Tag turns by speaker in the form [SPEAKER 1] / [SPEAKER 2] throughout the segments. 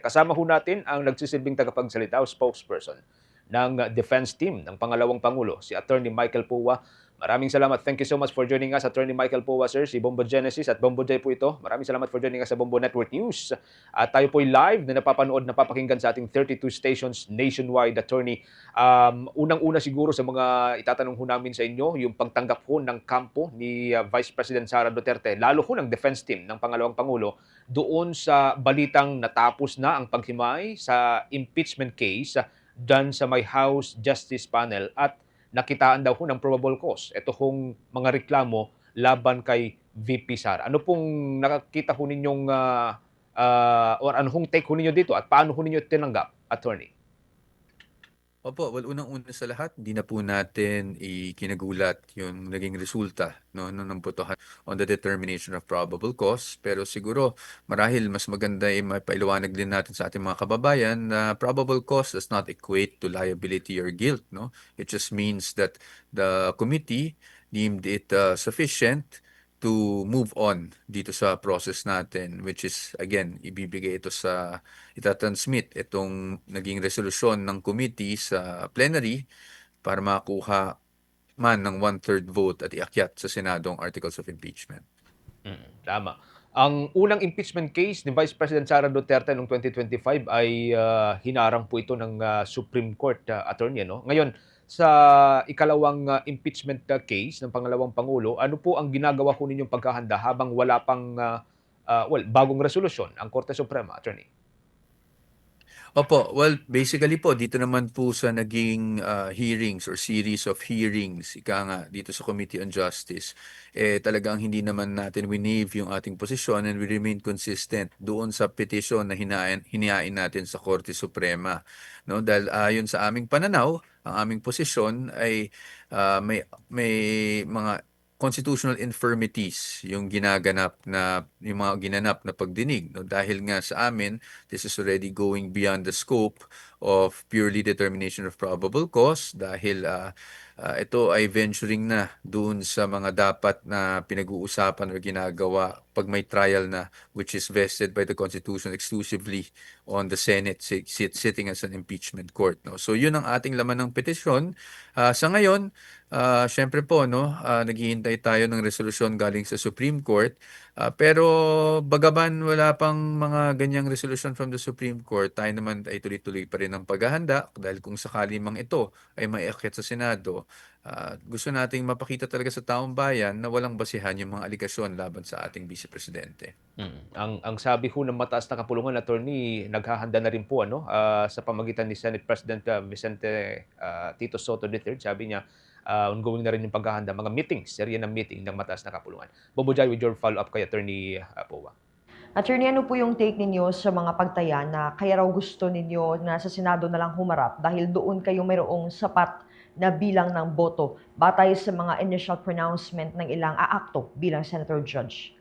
[SPEAKER 1] Kasama ho natin ang nagsisilbing tagapagsalita o spokesperson ng defense team ng pangalawang Pangulo, si Attorney Michael Puwa. Maraming salamat. Thank you so much for joining us, Attorney Michael Puwa, sir. Si Bombo Genesis at Bombo Jay po ito. Maraming salamat for joining us sa Bombo Network News. At tayo po'y live na napapanood, napapakinggan sa ating 32 stations nationwide, Attorney. Unang-una siguro sa mga itatanong ho namin sa inyo, yung pagtanggap ho ng kampo ni Vice President Sara Duterte, lalo ho ng defense team ng pangalawang Pangulo, doon sa balitang natapos na ang paghimay sa impeachment case dyan sa may House Justice Panel at nakitaan daw ho ng probable cause. Ito hong mga reklamo laban kay VP Sara. Ano pong nakakita ho ninyong or ano hong take ho ninyo dito at paano ho ninyo tinanggap, attorney?
[SPEAKER 2] Opo, well, unang-una sa lahat, hindi na po natin ikinagulat yung naging resulta no, ng botohan on the determination of probable cause. Pero siguro, marahil mas maganda ay mapailuwanag din natin sa ating mga kababayan na probable cause does not equate to liability or guilt. No? It just means that the committee deemed it sufficient to move on dito sa process natin, which is, again, ibibigay ito sa itatransmit itong naging resolusyon ng committee sa plenary para makuha man ng one-third vote at iakyat sa Senado ang articles of impeachment.
[SPEAKER 1] Tama. Ang unang impeachment case ni Vice President Sara Duterte noong 2025 ay hinarang po ito ng Supreme Court, attorney. No? Ngayon, sa ikalawang impeachment case ng pangalawang Pangulo, ano po ang ginagawa ko ninyong pagkahanda habang wala pang bagong resolusyon ang Korte Suprema, attorney?
[SPEAKER 2] Opo, well, basically po, dito naman po sa naging hearings or series of hearings, ika nga, dito sa Committee on Justice, talagang hindi naman natin winave yung ating posisyon and we remain consistent doon sa petition na hinain natin sa Korte Suprema. No? Dahil ayon sa aming pananaw, ang aming posisyon ay may mga constitutional infirmities yung mga ginanap na pagdinig, no? Dahil nga sa amin this is already going beyond the scope of purely determination of probable cause dahil ito ay venturing na dun sa mga dapat na pinag-uusapan o ginagawa pag may trial na, which is vested by the Constitution exclusively on the Senate sitting as an impeachment court. No? So yun ang ating laman ng petisyon. Sa ngayon, syempre po, no, naghihintay tayo ng resolusyon galing sa Supreme Court. Pero bagaman wala pang mga ganyang resolution from the Supreme Court, tayo naman ay tuloy-tuloy pa rin ang paghahanda dahil kung sakali mang ito ay maiakyat sa Senado, gusto nating mapakita talaga sa taong bayan na walang basihan yung mga aligasyon laban sa ating Vice Presidente.
[SPEAKER 1] Ang sabi ho ng mataas na kapulungan, attorney, naghahanda na rin po sa pamagitan ni Senate President Vicente Tito Soto III. Sabi niya, ongoing na rin yung paghahanda, mga meetings, serye ng meeting ng mataas na kapulungan. Bobo Jai, with your follow-up kay Attorney Powa.
[SPEAKER 3] Attorney, ano po yung take ninyo sa mga pagtaya na kaya raw gusto ninyo na sa Senado na lang humarap dahil doon kayo mayroong sapat na bilang ng boto batay sa mga initial pronouncement ng ilang aakto bilang Senator Judge?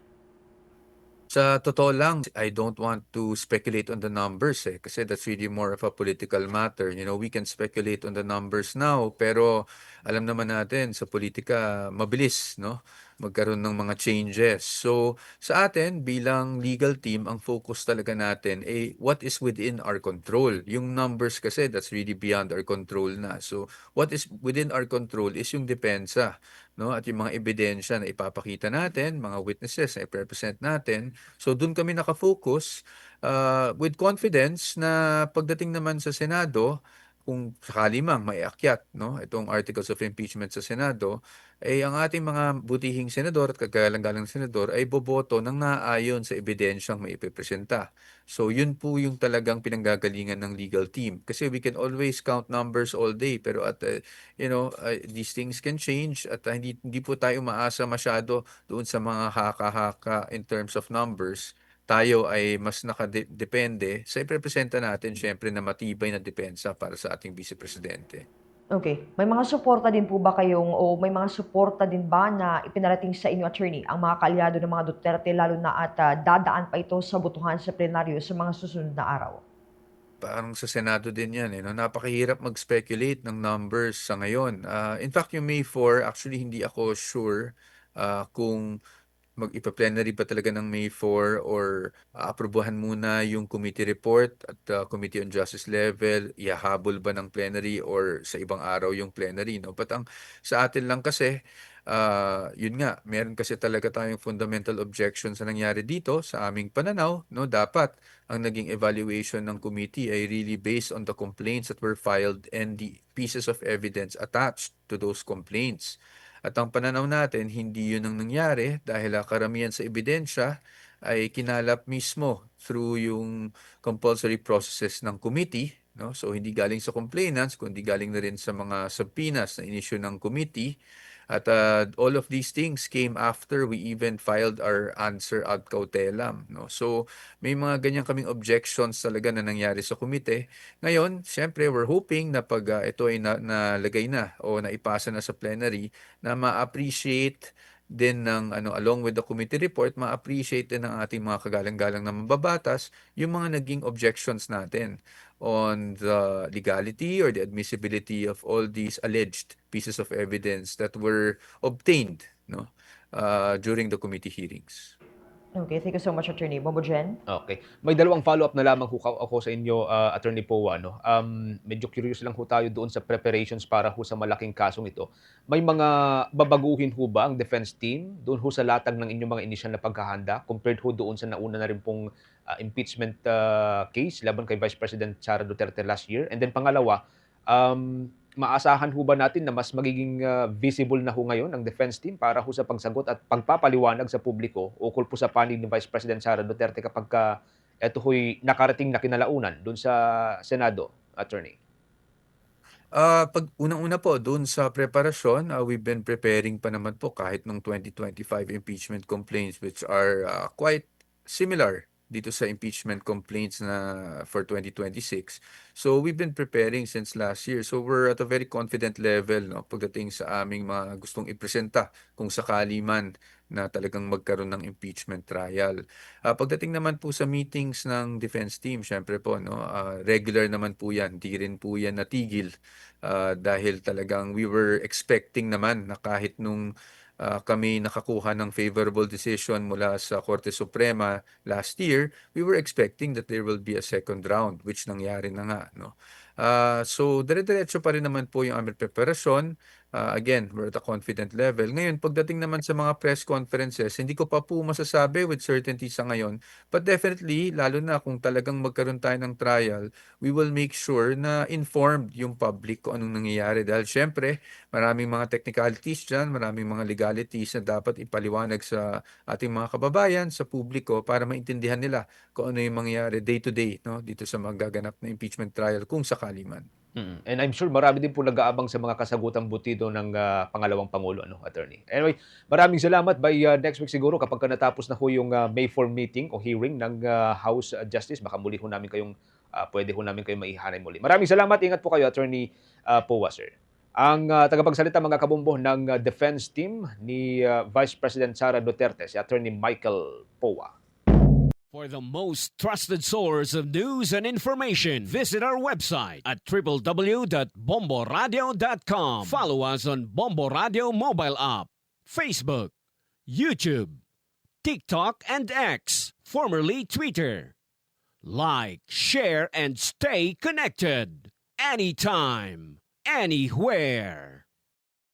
[SPEAKER 2] Sa totoo lang, I don't want to speculate on the numbers kasi that's really more of a political matter. You know, we can speculate on the numbers now, pero alam naman natin sa politika mabilis, no? Magkaroon ng mga changes. So, sa atin bilang legal team, ang focus talaga natin ay what is within our control. Yung numbers kasi that's really beyond our control na. So, what is within our control is yung depensa, no? At yung mga ebidensya na ipapakita natin, mga witnesses na i-represent natin. So doon kami nakafocus with confidence na pagdating naman sa Senado, kung sakali mang maiakyat no, itong articles of impeachment sa Senado, ay ang ating mga butihing senador at kagalang-galang senador ay boboto ng naayon sa ebidensyang maipipresenta. So yun po yung talagang pinanggagalingan ng legal team. Kasi we can always count numbers all day, pero at these things can change at hindi po tayo maasa masyado doon sa mga haka-haka in terms of numbers. Tayo ay mas nakadepende sa iprepresenta natin syempre na matibay na depensa para sa ating Vice Presidente.
[SPEAKER 3] Okay. May mga suporta din po ba kayong o may mga suporta din ba na ipinarating sa inyo, attorney, ang mga kaalyado ng mga Duterte lalo na at dadaan pa ito sa botohan sa plenaryo sa mga susunod na araw?
[SPEAKER 2] Parang sa Senado din yan. No? Napakahirap mag-speculate ng numbers sa ngayon. In fact, yung May 4, actually hindi ako sure kung mag-ipa-plenary ba talaga ng May 4 or aprobahan muna yung committee report at Committee on Justice level, ihahabol ba ng plenary or sa ibang araw yung plenary, no? But ang sa atin lang kasi, yun nga, meron kasi talaga tayong fundamental objection sa nangyari dito sa aming pananaw, no? Dapat ang naging evaluation ng committee ay really based on the complaints that were filed and the pieces of evidence attached to those complaints. At ang pananaw natin, hindi yun ang nangyari dahil karamihan sa ebidensya ay kinalap mismo through yung compulsory processes ng committee. No? So hindi galing sa complainants, kundi galing na rin sa mga subpoenas na inisyu ng committee. At all of these things came after we even filed our answer ad cautelam. No? So may mga ganyan kaming objections talaga na nangyari sa komite. Ngayon, syempre, we're hoping na pag ito ay nalagay na o naipasa na sa plenary, na ma-appreciate din ng along with the committee report, ma-appreciate din ng ating mga kagalang-galang na mababatas yung mga naging objections natin on the legality or the admissibility of all these alleged pieces of evidence that were obtained, no, during the committee hearings.
[SPEAKER 3] Okay, thank you so much, Attorney. Bombo Jen?
[SPEAKER 1] Okay. May dalawang follow-up na lamang ho ako sa inyo, Attorney Powa, no? Medyo curious lang ho tayo doon sa preparations para ho sa malaking kasong ito. May mga babaguhin ho ba ang defense team doon ho sa latag ng inyong mga inisyal na paghahanda compared ho doon sa nauna na rin pong impeachment case laban kay Vice President Sara Duterte last year? And then pangalawa, maasahan ho ba natin na mas magiging visible na ho ngayon ang defense team para ho sa pagsagot at pagpapaliwanag sa publiko ukol po sa panig ni Vice President Sara Duterte kapag eto ho'y nakarating na kinalaunan doon sa Senado, Attorney?
[SPEAKER 2] Pag unang-una po, doon sa preparasyon, we've been preparing pa naman po kahit nung 2025 impeachment complaints which are quite similar dito sa impeachment complaints na for 2026. So we've been preparing since last year. So we're at a very confident level, no, pagdating sa aming mga gustong ipresenta kung sakali man na talagang magkaroon ng impeachment trial. Pagdating naman po sa meetings ng defense team, syempre po, no, regular naman po yan. Di rin po yan natigil dahil talagang we were expecting naman na kahit nung kami nakakuha ng favorable decision mula sa Korte Suprema last year, we were expecting that there will be a second round, which nangyari na nga, no? So, dire-diretso pa rin naman po yung aming preparasyon. Again, we're at a confident level. Ngayon, pagdating naman sa mga press conferences, hindi ko pa po masasabi with certainty sa ngayon. But definitely, lalo na kung talagang magkaroon tayo ng trial, we will make sure na informed yung public kung anong nangyayari. Dahil syempre, maraming mga technicalities dyan, maraming mga legalities na dapat ipaliwanag sa ating mga kababayan, sa publiko, para maintindihan nila kung ano yung mangyayari day to day, no, dito sa magaganap na impeachment trial kung sakali man.
[SPEAKER 1] And I'm sure marami din po nag-aabang sa mga kasagutang butido ng pangalawang Pangulo, ano, Attorney. Anyway, maraming salamat. By next week siguro, kapag natapos na ho yung May 4 meeting o hearing ng House Justice, baka muli ho namin kayong, pwede ho namin kayong maihanay muli. Maraming salamat. Ingat po kayo, Attorney Powa, sir. Ang tagapagsalita mga kabombo ng defense team ni Vice President Sara Duterte, si Attorney Michael Powa.
[SPEAKER 4] For the most trusted source of news and information, visit our website at www.bomboradio.com. Follow us on Bombo Radio mobile app, Facebook, YouTube, TikTok, and X, formerly Twitter. Like, share, and stay connected. Anytime, anywhere.